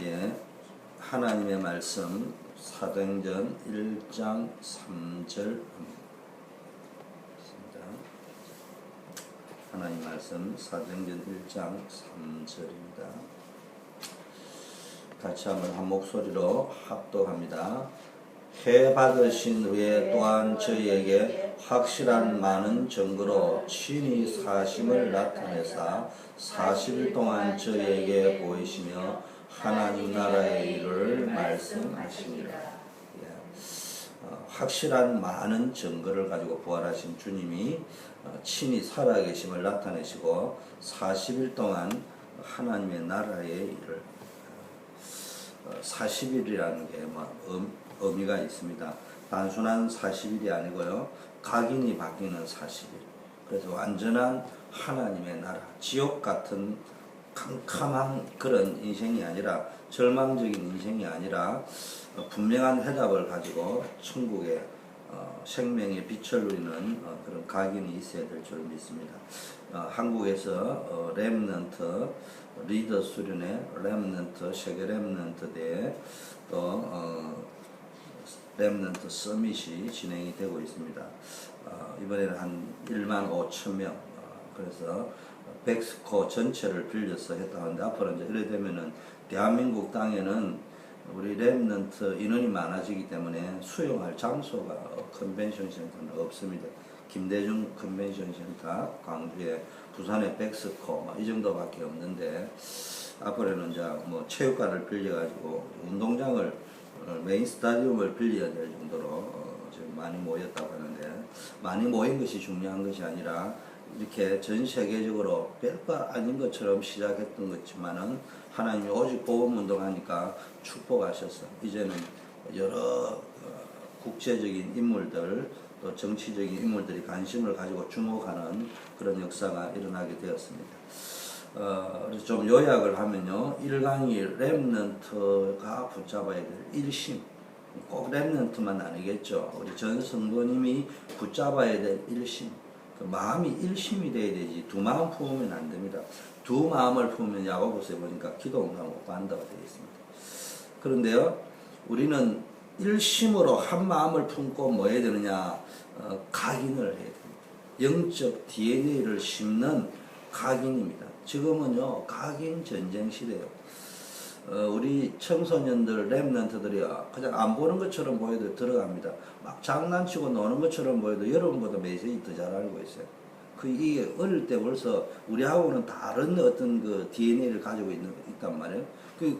예, 하나님의 말씀 사도행전 1장 3절 하나님 말씀 사도행전 1장 3절입니다. 같이 한번 한 목소리로 합독합니다. 해 받으신 후에 또한 저희에게 확실한 많은 증거로 친히 사심을 나타내사 40일 동안 저희에게 보이시며 하나님 나라의 일을 말씀하시니라. 확실한 많은 증거를 가지고 부활하신 주님이 친히 살아계심을 나타내시고 40일 동안 하나님의 나라의 일을 40일이라는 게 의미가 있습니다. 단순한 40일이 아니고요. 각인이 바뀌는 40일. 그래서 완전한 하나님의 나라, 지옥 같은 캄캄한 그런 인생이 아니라 절망적인 인생이 아니라 분명한 해답을 가지고 천국의 생명의 빛을 누리는 그런 각인이 있어야 될 줄 믿습니다. 한국에서 렘넌트 리더 수련회 렘넌트 세계 렘넌트 대회 또 렘넌트 서밋이 진행이 되고 있습니다. 이번에는 한 1만 5천 명 그래서 백스코 전체를 빌려서 했다고 하는데 앞으로 이제 이래 되면은 대한민국 땅에는 우리 렘넌트 인원이 많아지기 때문에 수용할 장소가 컨벤션 센터는 없습니다. 김대중 컨벤션 센터, 광주에 부산의 백스코 이 정도밖에 없는데 앞으로는 이제 뭐 체육관을 빌려가지고 운동장을 메인 스타디움을 빌려야 될 정도로 지금 많이 모였다고 하는데 많이 모인 것이 중요한 것이 아니라 이렇게 전 세계적으로 별거 아닌 것처럼 시작했던 것지만은 하나님이 오직 복음 운동하니까 축복하셔서 이제는 여러 국제적인 인물들 또 정치적인 인물들이 관심을 가지고 주목하는 그런 역사가 일어나게 되었습니다. 그래서 좀 요약을 하면요. 1강이 렘넌트가 붙잡아야 될 일심. 꼭 렘넌트만 아니겠죠. 우리 전 성도님이 붙잡아야 될 일심. 그 마음이 일심이 돼야 되지 두 마음 품으면 안 됩니다. 두 마음을 품으면 야고보서에 보니까 기도 응답을 못 받는다고 되어 있습니다. 그런데요. 우리는 일심으로 한 마음을 품고 뭐 해야 되느냐 각인을 해야 됩니다. 영적 DNA를 심는 각인입니다. 지금은요 각인 전쟁 시대예요. 우리 청소년들 렘넌트들이야 그냥 안 보는 것처럼 보여도 들어갑니다. 막 장난치고 노는 것처럼 보여도 여러분보다 메시지 더 잘 알고 있어요. 이게 어릴 때 벌써 우리하고는 다른 어떤 그 DNA를 가지고 있단 말이에요.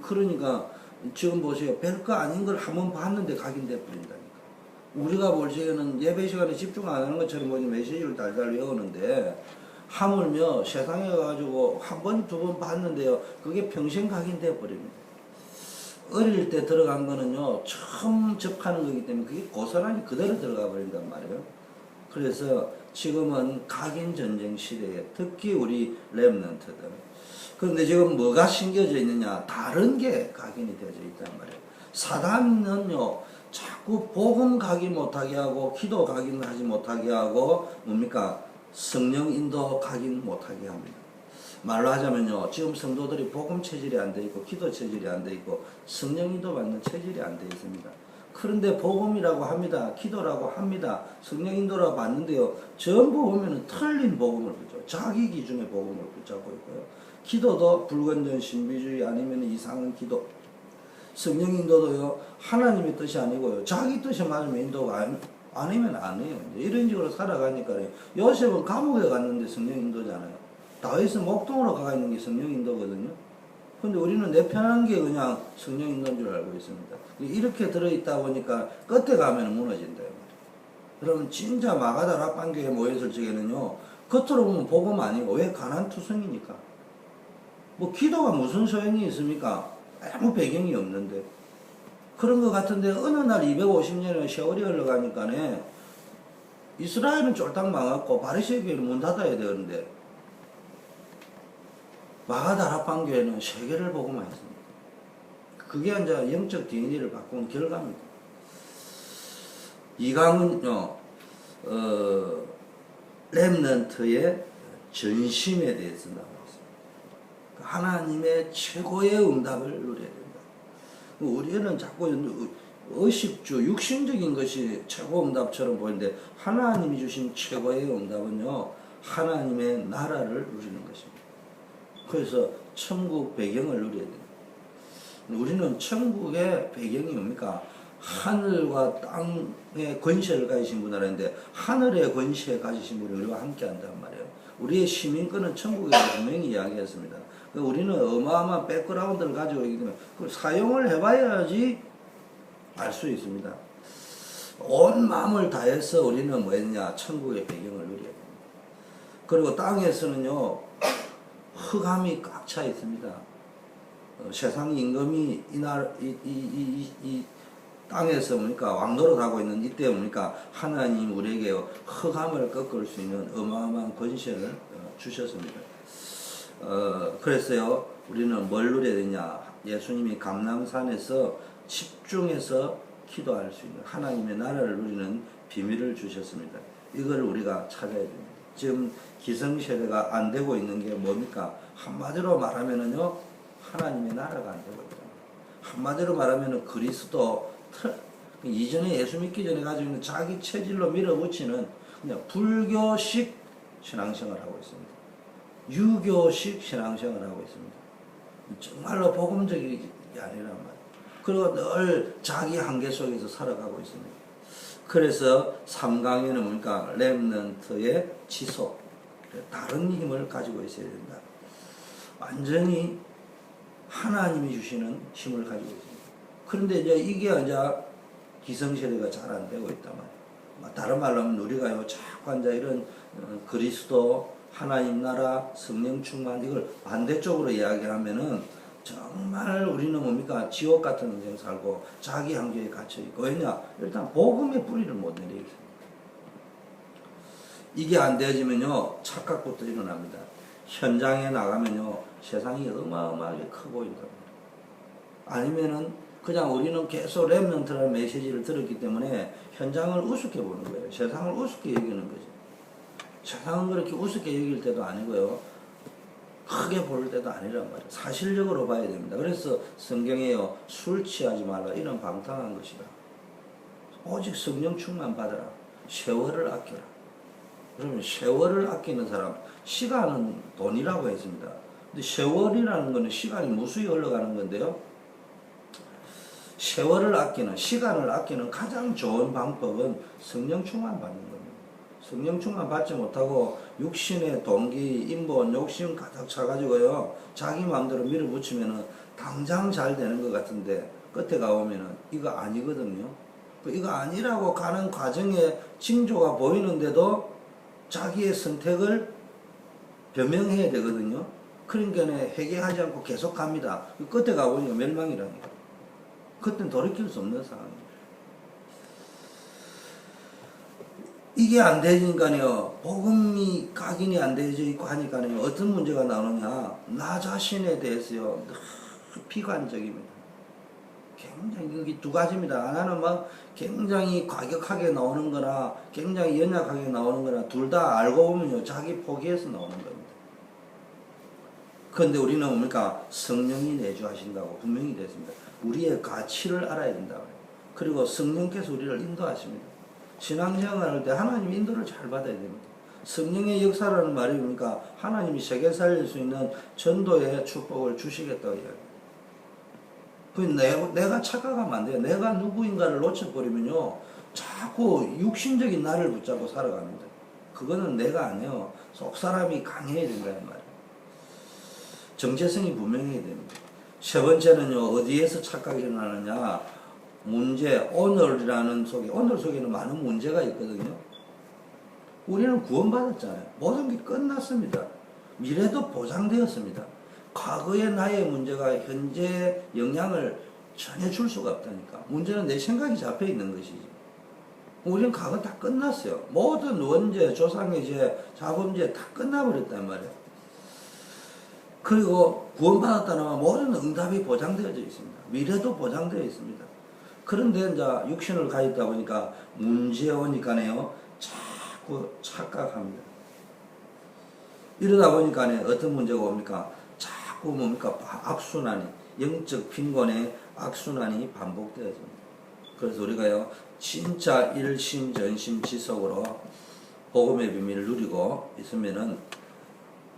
그러니까 지금 보세요. 별거 아닌 걸 한번 봤는데 각인돼 버린다니까. 우리가 볼 적에는 예배 시간에 집중 안 하는 것처럼 보니 메시지를 달달 외우는데 하물며 세상에 가지고 한 번, 두 번 봤는데요. 그게 평생 각인돼 버립니다. 어릴 때 들어간 거는요. 처음 접하는 거기 때문에 그게 고스란히 그대로 들어가 버린단 말이에요. 그래서 지금은 각인 전쟁 시대에 특히 우리 렘넌트들. 그런데 지금 뭐가 심겨져 있느냐? 다른 게 각인이 되어져 있단 말이에요. 사단은요. 자꾸 복음 각인 못하게 하고 기도 각인하지 못하게 하고 뭡니까? 성령 인도 각인 못하게 합니다. 말로 하자면요. 지금 성도들이 복음 체질이 안 돼 있고 기도 체질이 안 돼 있고 성령 인도 받는 체질이 안 돼 있습니다. 그런데 복음이라고 합니다. 기도라고 합니다. 성령 인도라고 받는데요. 전부 보면은 틀린 복음을 붙잡고 자기 기준의 복음을 붙잡고 있고요. 기도도 불건전 신비주의 아니면 이상한 기도. 성령 인도도요. 하나님의 뜻이 아니고요. 자기 뜻이 맞으면 인도가 아니면 안 해요. 이런 식으로 살아가니까요. 요셉은 감옥에 갔는데 성령 인도잖아요. 다윗은 목동으로 가 있는 게 성령 인도거든요. 근데 우리는 내 편한 게 그냥 성령 인도인 줄 알고 있습니다. 이렇게 들어있다 보니까 끝에 가면 무너진다. 그러면 진짜 마가다 랍반교에 모였을 적에는요. 겉으로 보면 복음 아니고 왜 가난투성이니까. 뭐 기도가 무슨 소용이 있습니까? 아무 배경이 없는데. 그런 것 같은데 어느 날 250년의 세월이 흘러가니까네 이스라엘은 쫄딱 망했고 바리새인 교회는 문 닫아야 되는데 마가다락방교회는 세계를 보고만 했습니다. 그게 이제 영적 DNA를 바꾼 결과입니다. 이강은요, 렘넌트의 전심에 대해서 나와 있습니다. 하나님의 최고의 응답을 누려야 된다. 우리는 자꾸 의식주, 육신적인 것이 최고 응답처럼 보이는데 하나님이 주신 최고의 응답은요, 하나님의 나라를 누리는 것입니다. 그래서 천국 배경을 누려야 됩니다. 우리는 천국의 배경이 뭡니까? 하늘과 땅의 권세를 가지신 분이라는데 하늘의 권세 가지신 분이 우리와 함께 한단 말이에요. 우리의 시민권은 천국에 분명히 이야기했습니다. 우리는 어마어마한 백그라운드를 가지고 있기 때문에 그걸 사용을 해봐야지 알 수 있습니다. 온 마음을 다해서 우리는 뭐였냐? 천국의 배경을 누려야 됩니다. 그리고 땅에서는요, 흑암이 꽉 차 있습니다. 세상 임금이 이 땅에서 뭡니까? 왕노릇하고 있는 이때 뭡니까? 하나님 우리에게 흑암을 꺾을 수 있는 어마어마한 권세를 주셨습니다. 그래서요, 우리는 뭘 누려야 되냐? 예수님이 감람산에서 집중해서 기도할 수 있는 하나님의 나라를 누리는 비밀을 주셨습니다. 이걸 우리가 찾아야 됩니다. 지금 기성세대가 안 되고 있는 게 뭡니까? 한마디로 말하면은요, 하나님의 나라가 안 되고 있잖아요. 한마디로 말하면은 그리스도 이전에 예수 믿기 전에 가지고 있는 자기 체질로 밀어붙이는 그냥 불교식 신앙생활을 하고 있습니다. 유교식 신앙생활을 하고 있습니다. 정말로 복음적인 게 아니란 말이에요. 그리고 늘 자기 한계 속에서 살아가고 있습니다. 그래서 3강에는 뭡니까? 렘넌트의 지속, 다른 힘을 가지고 있어야 된다. 완전히 하나님이 주시는 힘을 가지고 있습니다. 그런데 이제 이게 이제 기성세대가 잘 안 되고 있단 말이에요. 다른 말로 하면 우리가요, 자꾸 이제 이런 그리스도, 하나님 나라, 성령 충만, 이걸 반대쪽으로 이야기하면은 정말 우리는 뭡니까? 지옥 같은 인생 살고 자기 한계에 갇혀있고. 왜냐? 일단 복음의 뿌리를 못 내리겠습니다. 이게 안 되어지면요, 착각부터 일어납니다. 현장에 나가면요, 세상이 어마어마하게 커 보인답니다. 아니면은 그냥 우리는 계속 렘넌트라는 메시지를 들었기 때문에 현장을 우습게 보는 거예요. 세상을 우습게 여기는 거죠. 세상은 그렇게 우습게 여길 때도 아니고요, 크게 볼 때도 아니란 말이에요. 사실적으로 봐야 됩니다. 그래서 성경에요, 술 취하지 말라, 이런 방탕한 것이다. 오직 성령 충만 받아라. 세월을 아껴라. 그러면 세월을 아끼는 사람, 시간은 돈이라고 했습니다. 근데 세월이라는 것은 시간이 무수히 흘러가는 건데요, 세월을 아끼는, 시간을 아끼는 가장 좋은 방법은 성령 충만 받는 겁니다. 성령 충만 받지 못하고 육신의 동기, 인본, 욕심 가득 차가지고요, 자기 마음대로 밀어붙이면은 당장 잘 되는 것 같은데 끝에 가보면은 이거 아니거든요. 이거 아니라고 가는 과정에 징조가 보이는데도 자기의 선택을 변명해야 되거든요. 그러니까 회개하지 않고 계속 갑니다. 끝에 가보니까 멸망이랍니다. 그때는 돌이킬 수 없는 상황입니다. 이게 안 되니까요, 복음이 각인이 안 되어져 있고 하니까요, 어떤 문제가 나오느냐? 나 자신에 대해서요, 비관적입니다. 굉장히, 여기 두 가지입니다. 하나는 막 굉장히 과격하게 나오는 거나, 굉장히 연약하게 나오는 거나, 둘 다 알고 보면요, 자기 포기해서 나오는 겁니다. 그런데 우리는 뭡니까? 성령이 내주하신다고 분명히 됐습니다. 우리의 가치를 알아야 된다고. 그리고 성령께서 우리를 인도하십니다. 신앙생활 할 때 하나님 인도를 잘 받아야 됩니다. 성령의 역사라는 말이 뭡니까? 하나님이 세계 살릴 수 있는 전도의 축복을 주시겠다고 이야기해요. 내가 착각하면 안 돼요. 내가 누구인가를 놓쳐버리면요, 자꾸 육신적인 나를 붙잡고 살아갑니다. 그거는 내가 아니에요. 속 사람이 강해야 된다는 말이에요. 정체성이 분명해야 됩니다. 세 번째는요, 어디에서 착각이 일어나느냐? 문제, 오늘이라는 속에, 오늘 속에는 많은 문제가 있거든요. 우리는 구원받았잖아요. 모든 게 끝났습니다. 미래도 보장되었습니다. 과거의 나의 문제가 현재 영향을 전혀 줄 수가 없다니까. 문제는 내 생각이 잡혀 있는 것이지. 우리는 과거 다 끝났어요. 모든 원죄, 조상의 죄, 자범죄 다 끝나버렸단 말이에요. 그리고 구원받았다는 말 모든 응답이 보장되어져 있습니다. 미래도 보장되어 있습니다. 그런데 이제 육신을 가졌다 보니까 문제 오니까요, 자꾸 착각합니다. 이러다 보니까 어떤 문제가 옵니까? 자꾸 뭡니까? 악순환이. 영적 빈곤의 악순환이 반복되어집니다. 그래서 우리가요, 진짜 일심전심지속으로 복음의 비밀을 누리고 있으면은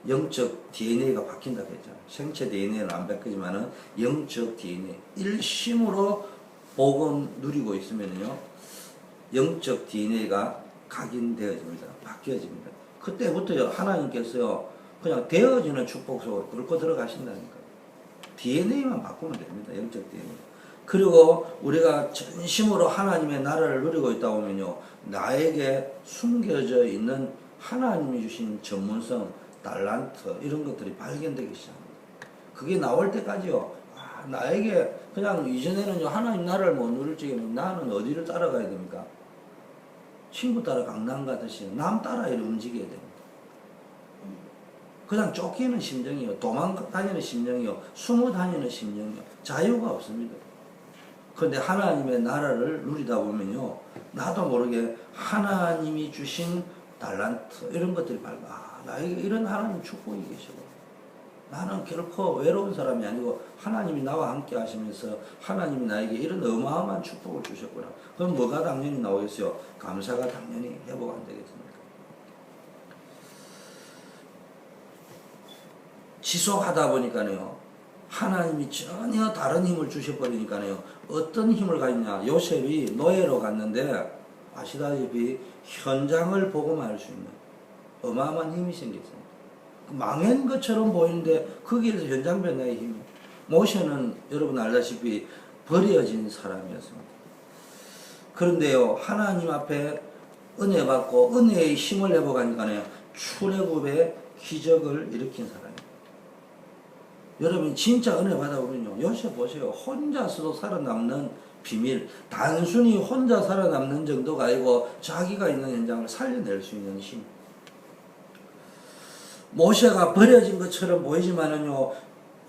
영적 DNA가 바뀐다고 했잖아요. 생체 DNA는 안 바뀌지만은 영적 DNA, 일심으로 복음 누리고 있으면요, 영적 DNA가 각인되어집니다. 바뀌어집니다. 그때부터요, 하나님께서요, 그냥 되어지는 축복 속으로 뚫고 들어가신다니까요. DNA만 바꾸면 됩니다. 영적 DNA. 그리고 우리가 전심으로 하나님의 나라를 누리고 있다 보면요, 나에게 숨겨져 있는 하나님이 주신 전문성, 달란트, 이런 것들이 발견되기 시작합니다. 그게 나올 때까지요, 나에게 그냥 이전에는요, 하나님 나라를 못 누릴 적에는 나는 어디를 따라가야 됩니까? 친구 따라 강남 가듯이 남 따라 이렇게 움직여야 됩니다. 그냥 쫓기는 심정이요, 도망다니는 심정이요, 숨어 다니는 심정이요, 자유가 없습니다. 그런데 하나님의 나라를 누리다 보면요, 나도 모르게 하나님이 주신 달란트, 이런 것들이 나에게 이런 하나님 축복이 계시고, 나는 결코 외로운 사람이 아니고 하나님이 나와 함께 하시면서 하나님이 나에게 이런 어마어마한 축복을 주셨구나. 그럼 뭐가 당연히 나오겠어요? 감사가 당연히 회복 안 되겠습니까? 지속하다 보니까요, 하나님이 전혀 다른 힘을 주셔버리니까요, 어떤 힘을 가졌냐? 요셉이 노예로 갔는데 아시다시피 현장을 복음할 수 있는 어마어마한 힘이 생겼습니다. 망한 것처럼 보이는데 거기에서 현장 변화의 힘이. 모세는 여러분 알다시피 버려진 사람이었습니다. 그런데요, 하나님 앞에 은혜 받고 은혜의 힘을 회복하니까요, 출애굽의 기적을 일으킨 사람입니다. 여러분 진짜 은혜 받아보면요, 요셉 보세요. 혼자서도 살아남는 비밀, 단순히 혼자 살아남는 정도가 아니고 자기가 있는 현장을 살려낼 수 있는 힘. 모세가 버려진 것처럼 보이지만은요,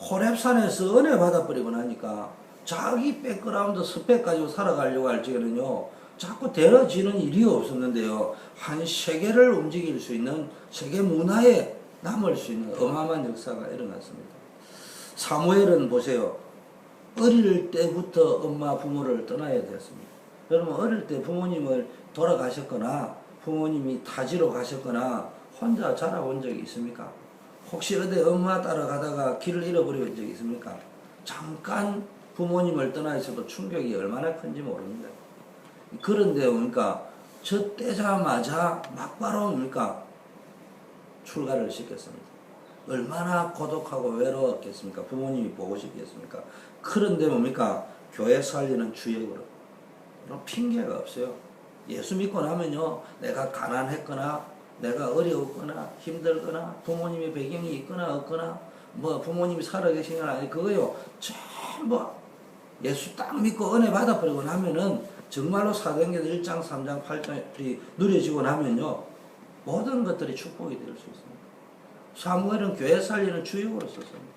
호렙산에서 은혜 받아버리고 나니까 자기 백그라운드 스펙 가지고 살아가려고 할 적에는요, 자꾸 데려지는 일이 없었는데요, 한 세계를 움직일 수 있는, 세계 문화에 남을 수 있는 어마어마한 역사가 일어났습니다. 사무엘은 보세요, 어릴 때부터 엄마 부모를 떠나야 되었습니다. 여러분 어릴 때 부모님을 돌아가셨거나 부모님이 타지로 가셨거나 혼자 자라본 적이 있습니까? 혹시 어디 엄마 따라가다가 길을 잃어버린 적이 있습니까? 잠깐 부모님을 떠나 있어도 충격이 얼마나 큰지 모릅니다. 그런데 뭡니까? 저 떼자마자 막바로 뭡니까? 출가를 시켰습니다. 얼마나 고독하고 외로웠겠습니까? 부모님이 보고 싶겠습니까? 그런데 뭡니까? 교회 살리는 주역으로. 핑계가 없어요. 예수 믿고 나면요, 내가 가난했거나 내가 어려웠거나 힘들거나 부모님의 배경이 있거나 없거나 뭐 부모님이 살아계신 건 아니, 그거요 전부 예수 딱 믿고 은혜 받아버리고 나면은 정말로 사도행전 1장 3장 8장이 누려지고 나면요, 모든 것들이 축복이 될 수 있습니다. 사무엘은 교회 살리는 주역으로 썼습니다.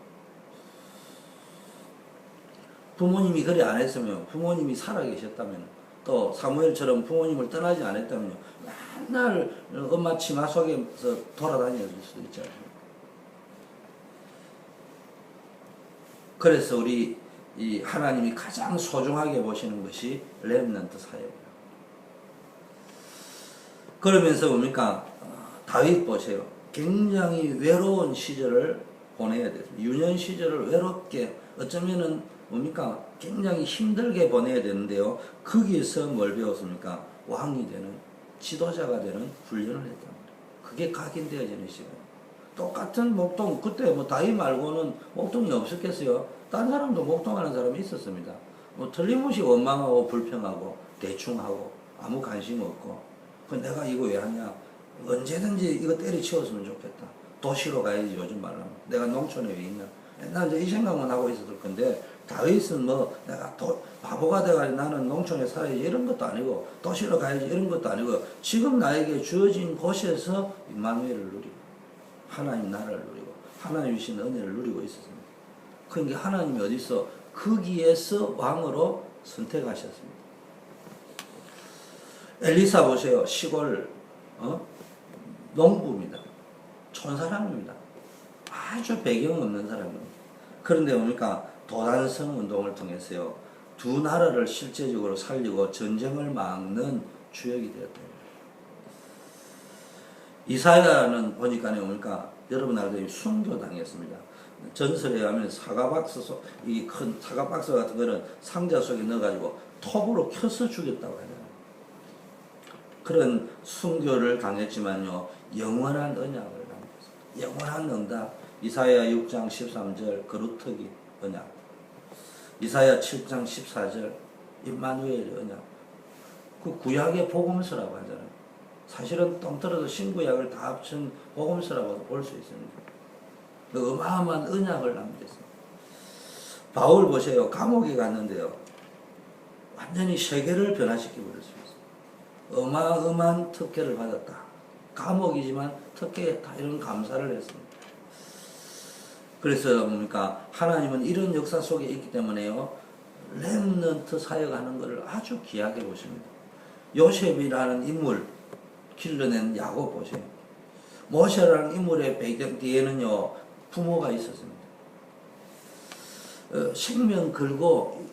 부모님이 그리 안 했으면, 부모님이 살아계셨다면, 또 사무엘처럼 부모님을 떠나지 않았다면요, 맨날 엄마 치마 속에서 돌아다녔을 수도 있지 않습니까? 그래서 우리 이 하나님이 가장 소중하게 보시는 것이 렘넌트 사역이에요. 그러면서 뭡니까? 다윗 보세요. 굉장히 외로운 시절을 보내야 돼요. 유년 시절을 외롭게, 어쩌면은 뭡니까? 굉장히 힘들게 보내야 되는데요. 거기에서 뭘 배웠습니까? 왕이 되는, 지도자가 되는 훈련을 했단 말이에요. 그게 각인되어지는 시간. 똑같은 목동, 그때 뭐 다윗 말고는 목동이 없었겠어요. 딴 사람도 목동하는 사람이 있었습니다. 뭐 틀림없이 원망하고 불평하고 대충하고 아무 관심 없고, 그 내가 이거 왜 하냐? 언제든지 이거 때려치웠으면 좋겠다. 도시로 가야지, 요즘 말하면. 내가 농촌에 왜 있냐? 난 이제 이 생각만 하고 있었을 건데, 다윗은 뭐 내가 바보가 돼가지고 나는 농촌에 살아야지 이런 것도 아니고, 도시로 가야지 이런 것도 아니고, 지금 나에게 주어진 곳에서 임마누엘을 누리고 하나님 나라를 누리고 하나님 주신 은혜를 누리고 있었습니다. 그러니까 하나님이 어디서 거기에서 왕으로 선택하셨습니다. 엘리사 보세요. 시골 농부입니다. 촌사람입니다. 아주 배경 없는 사람입니다. 그런데 뭡니까? 도단성 운동을 통해서요, 두 나라를 실제적으로 살리고 전쟁을 막는 주역이 되었다. 이사야는 보니까요, 그러니까 여러분 알다시피 순교당했습니다. 전설에 의하면 이 큰 사과박스 같은 거는 상자 속에 넣어가지고 톱으로 켜서 죽였다고 하잖아요. 그런 순교를 당했지만요, 영원한 언약을 남겼습니다. 영원한 응답. 이사야 6장 13절 거루터기 언약, 이사야 7장 14절 임마누엘의 언약, 그 구약의 복음서라고 하잖아요. 사실은 똥떨어서 신구약을 다 합친 복음서라고 볼 수 있습니다. 그 어마어마한 언약을 남겼습니다. 바울 보세요. 감옥에 갔는데요, 완전히 세계를 변화시켜 버릴 수 있어요. 어마어마한 특혜를 받았다. 감옥이지만 특혜다, 이런 감사를 했습니다. 그래서 뭡니까? 하나님은 이런 역사 속에 있기 때문에요, 렘넌트 사역하는 것을 아주 귀하게 보십니다. 요셉이라는 인물 길러낸 야곱 보세요. 모세라는 인물의 배경 뒤에는요, 부모가 있었습니다. 생명 걸고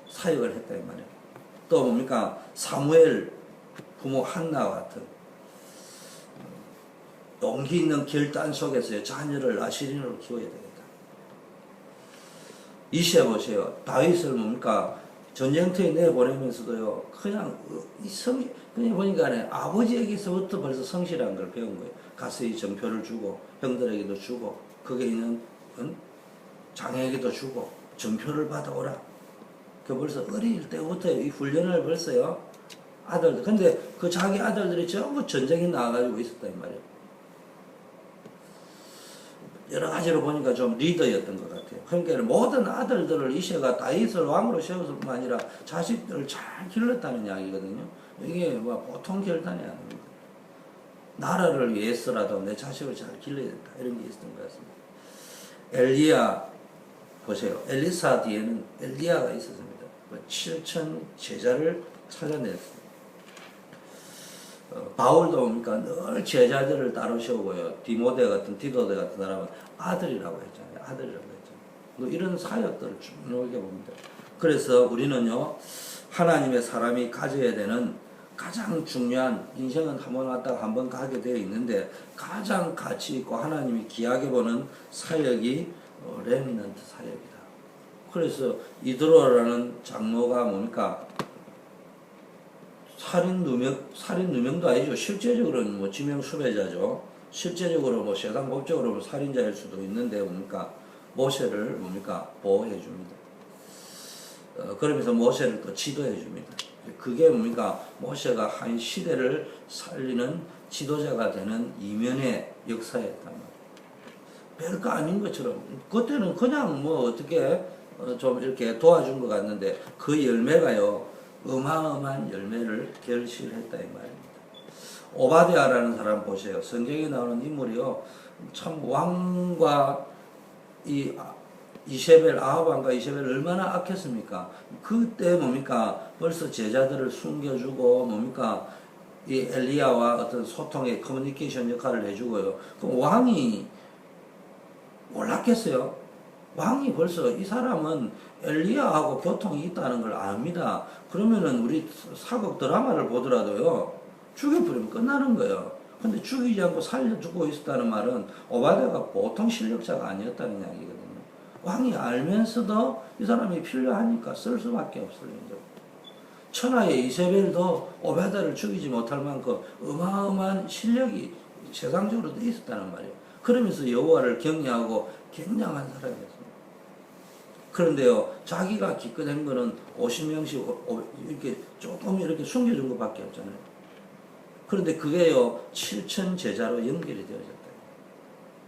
사역을 했다 이 말이에요. 또 뭡니까? 사무엘 부모 한나 같은 용기 있는 결단 속에서 자녀를 나시린으로 키워야 되겠다. 이시야 보세요. 다윗을 뭡니까? 전쟁터에 내보내면서도요, 그냥 보니까 아버지에게서부터 벌써 성실한 걸 배운 거예요. 가서이 전표를 주고, 형들에게도 주고, 거기에 있는 장애에게도 주고, 전표를 받아오라. 그 벌써 어릴 때부터 이 훈련을 벌써요, 아들들. 근데 그 자기 아들들이 전부 전쟁에 나가가지고 있었다 이 말이에요. 여러 가지로 보니까 좀 리더였던 것 같아요. 그러니까 모든 아들들을 이새가 다윗을 왕으로 세웠을 뿐만 아니라 자식들을 잘 길렀다는 이야기거든요. 이게 뭐 보통 결단이 아닙니다. 나라를 위해서라도 내 자식을 잘 길러야 된다, 이런 게 있었던 것 같습니다. 엘리야 보세요. 엘리사 뒤에는 엘리야가 있었습니다. 7천 제자를 찾아냈습니다. 바울도 뭡니까? 늘 제자들을 따로 세우고요. 디모데 같은 사람은 아들이라고 했잖아요. 아들이라고 했잖아요. 이런 사역들을 쭉 녹여봅니다. 그래서 우리는요, 하나님의 사람이 가져야 되는 가장 중요한, 인생은 한 번 왔다가 한 번 가게 되어 있는데 가장 가치 있고 하나님이 귀하게 보는 사역이 렘넌트 사역이다. 그래서 이드로라는 장로가 뭡니까? 살인 누명도 아니죠. 실제적으로는 뭐 지명 수배자죠. 실제적으로 뭐 세상 법적으로 살인자일 수도 있는데 뭡니까? 모세를 뭡니까? 보호해 줍니다. 그러면서 모세를 또 지도해 줍니다. 그게 뭡니까? 모세가 한 시대를 살리는 지도자가 되는 이면의 역사였단 말이에요. 별거 아닌 것처럼. 그때는 그냥 뭐 어떻게 좀 이렇게 도와준 것 같는데 그 열매가요, 어마어마한 열매를 결실했다 이 말입니다. 오바댜라는 사람 보세요. 성경에 나오는 인물이요, 참 왕과 이 아합 왕과 이세벨을 얼마나 악했습니까? 그때 뭡니까? 벌써 제자들을 숨겨주고 뭡니까? 이 엘리야와 어떤 소통의 커뮤니케이션 역할을 해주고요. 그럼 왕이 몰랐겠어요? 왕이 벌써 이 사람은 엘리야하고 교통이 있다는 걸 압니다. 그러면은 우리 사극 드라마를 보더라도요, 죽여버리면 끝나는 거예요. 근데 죽이지 않고 살려주고 있었다는 말은 오바댜가 보통 실력자가 아니었다는 이야기거든요. 왕이 알면서도 이 사람이 필요하니까 쓸 수밖에 없을 일이죠. 천하의 이세벨도 오바댜를 죽이지 못할 만큼 어마어마한 실력이 세상적으로도 있었다는 말이에요. 그러면서 여호와를 경외하고 굉장한 사람이었습니다. 그런데요, 자기가 기껏한 거는 50명씩 이렇게 조금 이렇게 숨겨준 것밖에 없잖아요. 그런데 그게요, 7천 제자로 연결이 되어졌다.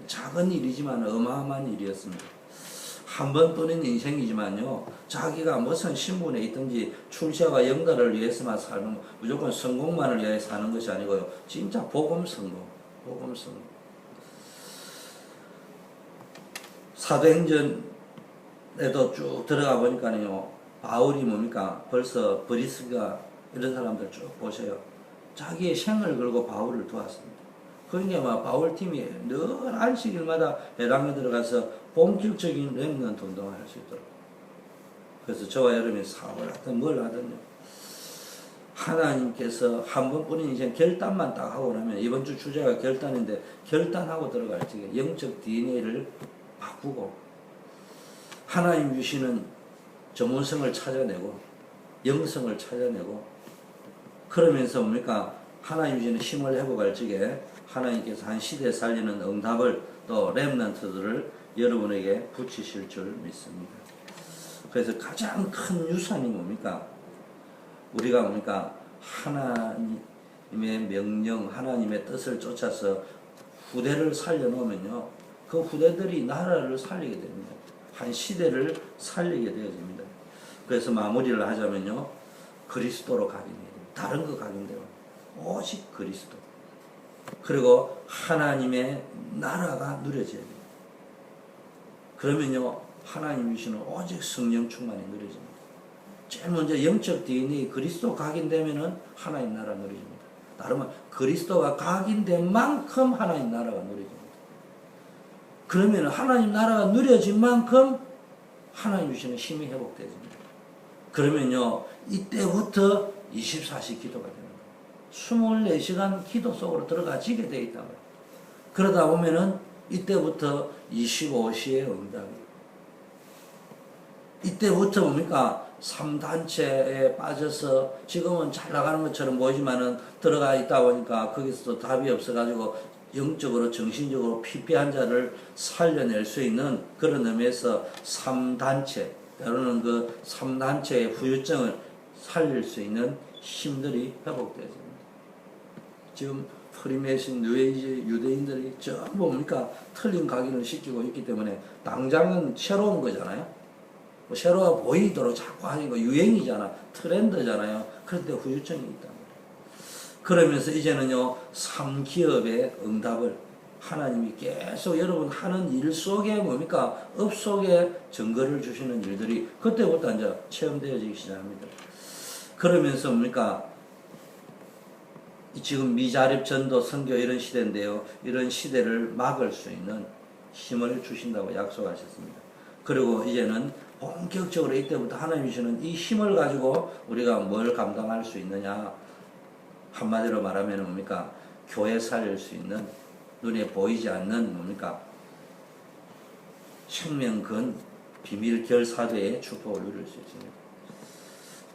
작은 일이지만 어마어마한 일이었습니다. 한 번뿐인 인생이지만요, 자기가 무슨 신분에 있든지 출세와 영달을 위해서만 살면, 무조건 성공만을 위해 사는 것이 아니고요, 진짜 복음 성공. 사도행전에도 쭉 들어가 보니까요, 바울이 뭡니까? 벌써 브리스가 이런 사람들 쭉 보세요. 자기의 생을 걸고 바울을 도왔습니다. 그러니까 막 바울팀이 늘 안식일마다 배당에 들어가서 본격적인 렘넌트 운동을 할 수 있도록. 그래서 저와 여러분이 사업을 하든 뭘 하든요. 하나님께서 한 번뿐인 인생 결단만 딱 하고 나면, 이번 주 주제가 결단인데, 결단하고 들어갈 적에 영적 DNA를 바꾸고 하나님 주시는 전문성을 찾아내고 영성을 찾아내고, 그러면서 뭡니까? 하나님 주시는 힘을 회복할 적에 하나님께서 한 시대에 살리는 응답을, 또 렘넌트들을 여러분에게 붙이실 줄 믿습니다. 그래서 가장 큰 유산이 뭡니까? 우리가 뭡니까? 하나님의 명령, 하나님의 뜻을 쫓아서 후대를 살려놓으면요, 그 후대들이 나라를 살리게 됩니다. 한 시대를 살리게 되어집니다. 그래서 마무리를 하자면요, 그리스도로 각인해야 됩니다. 다른 거 각인돼요. 오직 그리스도. 그리고 하나님의 나라가 누려져야 돼요. 그러면요, 하나님 주시는 오직 성령 충만이 누려집니다. 제일 먼저 영적 DNA 그리스도 각인되면은 하나님 나라 누려집니다. 다른 말, 그리스도가 각인된 만큼 하나님 나라가 누려집니다. 그러면 하나님 나라가 누려진 만큼 하나님 주시는 힘이 회복되집니다. 그러면요, 이때부터 24시 기도가 됩니다. 24시간 기도 속으로 들어가지게 되어 있단 말이에요. 그러다 보면은 이때부터 25시의 응답이, 이때부터 뭡니까? 3단체에 빠져서 지금은 잘 나가는 것처럼 보이지만은 들어가 있다 보니까 거기서도 답이 없어가지고 영적으로 정신적으로 피폐한 자를 살려낼 수 있는 그런 의미에서 3단체, 때로는 그 3단체의 후유증을 살릴 수 있는 힘들이 회복되어집니다. 지금 프리메이슨, 뉴에이지, 유대인들이 전부 뭡니까? 틀린 각인을 시키고 있기 때문에 당장은 새로운 거잖아요. 뭐 새로워 보이도록 자꾸 하는 거 유행이잖아. 트렌드잖아요. 그런데 후유증이 있단 말이에요. 그러면서 이제는요, 3기업의 응답을 하나님이 계속 여러분 하는 일 속에 뭡니까? 업 속에 증거를 주시는 일들이 그때부터 이제 체험되어지기 시작합니다. 그러면서 뭡니까? 지금 미자립 전도 선교 이런 시대인데요. 이런 시대를 막을 수 있는 힘을 주신다고 약속하셨습니다. 그리고 이제는 본격적으로 이때부터 하나님 주시는 이 힘을 가지고 우리가 뭘 감당할 수 있느냐. 한마디로 말하면 뭡니까? 교회 살릴 수 있는, 눈에 보이지 않는 뭡니까? 생명근 비밀 결사대의 축복을 누릴 수 있습니다.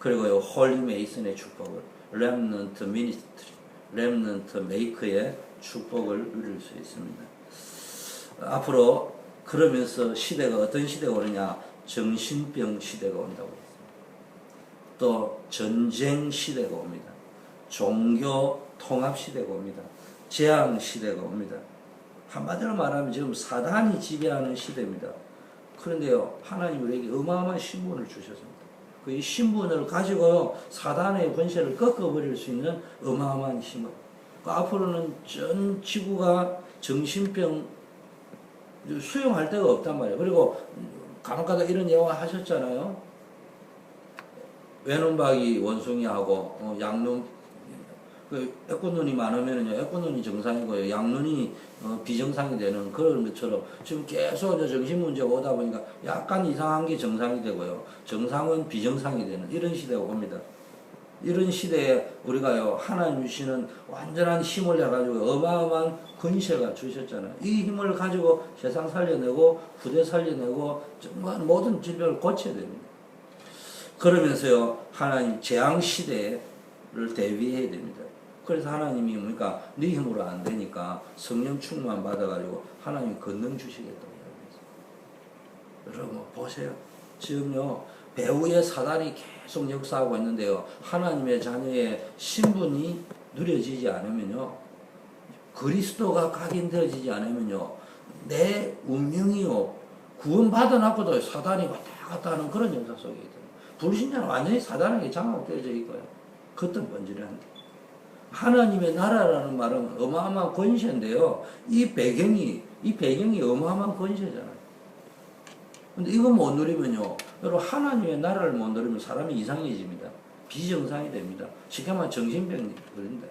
그리고요, 홀리 메이슨의 축복을, 렘넌트 미니스트리, 렘넌트 메이커의 축복을 누릴 수 있습니다. 앞으로 그러면서 시대가 어떤 시대가 오느냐? 정신병 시대가 온다고 했습니다. 또 전쟁 시대가 옵니다. 종교 통합 시대가 옵니다. 재앙 시대가 옵니다. 한마디로 말하면 지금 사단이 지배하는 시대입니다. 그런데요, 하나님 우리에게 어마어마한 신분을 주셨습니다. 그 신분을 가지고 사단의 권세를 꺾어버릴 수 있는 어마어마한 힘을. 앞으로는 전 지구가 정신병 수용할 데가 없단 말이에요. 그리고 간혹가다 이런 예화 하셨잖아요. 외눈박이 원숭이하고 양눈, 그 애꽃눈이 많으면은요, 애꽃눈이 정상이고요, 양눈이 비정상이 되는 그런 것처럼 지금 계속 정신 문제가 오다 보니까 약간 이상한 게 정상이 되고요, 정상은 비정상이 되는 이런 시대가 옵니다. 이런 시대에 우리가요, 하나님 주시는 완전한 힘을 해가지고 어마어마한 권세가 주셨잖아요. 이 힘을 가지고 세상 살려내고 후대 살려내고 정말 모든 질병을 고쳐야 됩니다. 그러면서요, 하나님 재앙 시대를 대비해야 됩니다. 그래서 하나님이 뭡니까? 네 힘으로 안 되니까 성령 충만 받아가지고 하나님이 권능 주시겠다고 이야기했어요. 여러분 보세요. 지금요, 배후의 사단이 계속 역사하고 있는데요, 하나님의 자녀의 신분이 누려지지 않으면요, 그리스도가 각인되어지지 않으면요, 내 운명이요, 구원받아놨고도 사단이 왔다 갔다 하는 그런 역사 속에 있어요. 불신자는 완전히 사단에게 장악되어져 있고요. 그것도 번지는데. 하나님의 나라라는 말은 어마어마한 권세인데요, 이 배경이 어마어마한 권세잖아요. 근데 이거 못 누리면요, 여러분 하나님의 나라를 못 누리면 사람이 이상해집니다. 비정상이 됩니다. 쉽게 말하면 정신병이 걸린다.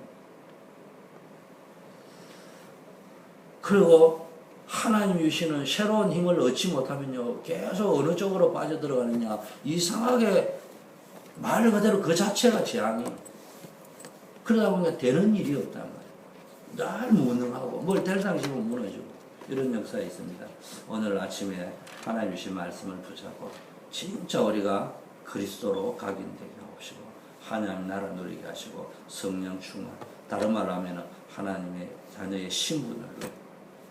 그리고 하나님 주시는 새로운 힘을 얻지 못하면요, 계속 어느 쪽으로 빠져들어가느냐, 이상하게 말 그대로 그 자체가 재앙이. 그러다 보니까 되는 일이 없단 말이에요. 늘 무능하고 뭘 될 당시면 무너지고 이런 역사가 있습니다. 오늘 아침에 하나님 주신 말씀을 붙잡고 진짜 우리가 그리스도로 각인되게 하옵시고 하나님 나라 누리게 하시고 성령 충만, 다른 말로 하면 하나님의 자녀의 신분을,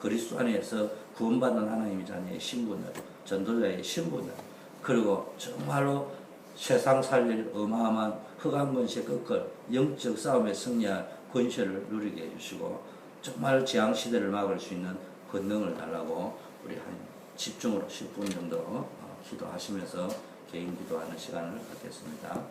그리스도 안에서 구원받는 하나님의 자녀의 신분을, 전도자의 신분을, 그리고 정말로 세상 살릴 어마어마한 흑암 권세 끝을 영적 싸움에 승리할 권세를 누리게 해주시고 정말 재앙시대를 막을 수 있는 권능을 달라고 우리 한 집중으로 10분 정도 기도하시면서 개인 기도하는 시간을 갖겠습니다.